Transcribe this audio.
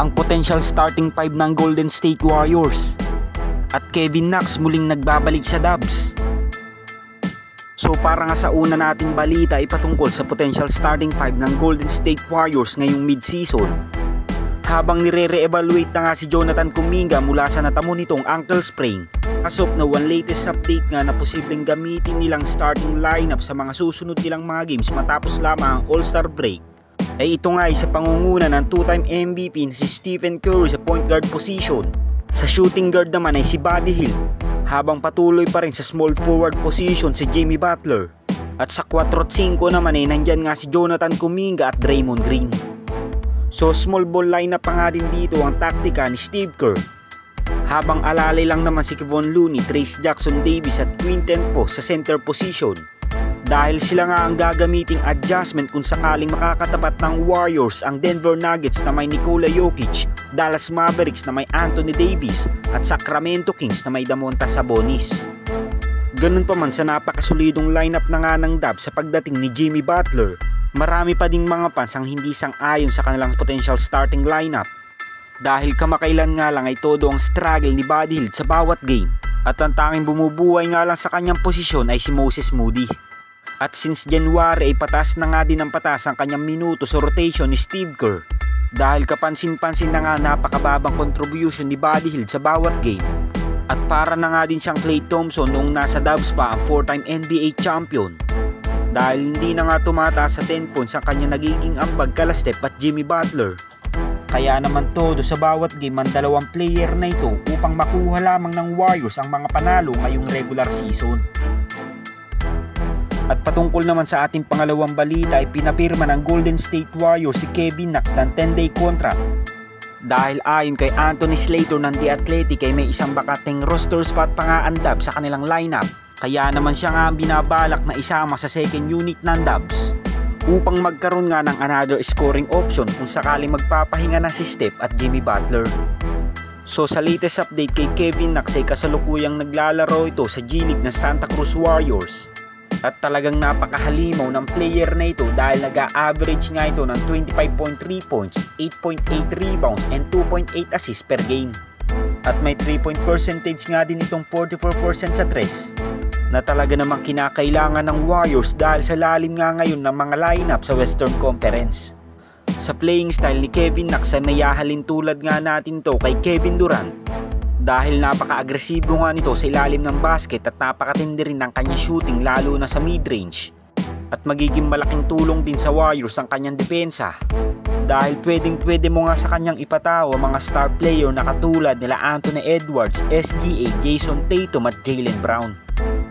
ang potential starting 5 ng Golden State Warriors. At Kevin Knox muling nagbabalik sa Dubs. So para nga sa una nating balita ay patungkol sa potential starting 5 ng Golden State Warriors ngayong mid-season. Habang nire-re-evaluate na nga si Jonathan Kuminga mula sa natamo nitong ankle sprain, as of now, one latest update nga na posibleng gamitin nilang starting lineup sa mga susunod nilang mga games matapos lamang ang All-Star break, ay ito nga ay sa pangunguna ng 2-time MVP na si Stephen Curry sa point guard position. Sa shooting guard naman ay si Buddy Hield, habang patuloy pa rin sa small forward position si Jimmy Butler. At sa 4-5 naman ay nandyan nga si Jonathan Kuminga at Draymond Green. So small ball lineup pa nga din dito ang taktika ni Steve Kerr. Habang alalay lang naman si Kevon Looney, Trayce Jackson-Davis at Quinton Post sa center position. Dahil sila nga ang gagamiting adjustment kung sakaling makakatapat ng Warriors ang Denver Nuggets na may Nikola Jokic, Dallas Mavericks na may Anthony Davis at Sacramento Kings na may Domantas Sabonis. Ganun pa man sa napakasolidong lineup na nga ng Dubs sa pagdating ni Jimmy Butler, marami pa ding mga fans ang hindi sang-ayon sa kanilang potential starting lineup. Dahil kamakailan nga lang ay todo ang struggle ni Buddy Hield sa bawat game, at ang tanging bumubuhay nga lang sa kanyang posisyon ay si Moses Moody. At since January ay patas na nga din ang patas ang kanyang minuto sa rotation ni Steve Kerr. Dahil kapansin-pansin na nga napakababang contribution ni Buddy Hield sa bawat game. At para na nga din siyang Klay Thompson noong nasa Dubs pa ang 4-time NBA champion. Dahil hindi na nga tumataas sa 10 points ang kanya nagiging ambag kala Steph at Jimmy Butler. Kaya naman todo sa bawat game ang dalawang player na ito upang makuha lamang ng Warriors ang mga panalo ngayong regular season. At patungkol naman sa ating pangalawang balita ay pinapirma ng Golden State Warriors si Kevin Knox ng 10-day contract. Dahil ayon kay Anthony Slater ng The Athletic ay may isang bakateng roster spot pa nga ang Dubs sa kanilang lineup. Kaya naman siya nga ang binabalak na isama sa second unit ng Dubs upang magkaroon nga ng another scoring option kung sakaling magpapahinga na si Steph at Jimmy Butler. So sa latest update kay Kevin Knox ay kasalukuyang naglalaro ito sa G League ng Santa Cruz Warriors. At talagang napakahalimaw ng player na ito dahil nag-a-average nga ito ng 25.3 points, 8.8 rebounds and 2.8 assists per game. At may 3-point percentage nga din itong 44% sa 3 na talaga namang kinakailangan ng Warriors dahil sa lalim nga ngayon ng mga lineup sa Western Conference. Sa playing style ni Kevin Knox ay mayahalin tulad nga natin to kay Kevin Durant. Dahil napaka-agresibo nga nito sa ilalim ng basket at napakatindi rin ng kanya shooting lalo na sa mid-range. At magiging malaking tulong din sa Warriors ang kanyang depensa. Dahil pwede mo nga sa kanyang ipataw ang mga star player na katulad nila Anthony Edwards, SGA, Jason Tatum at Jaylen Brown.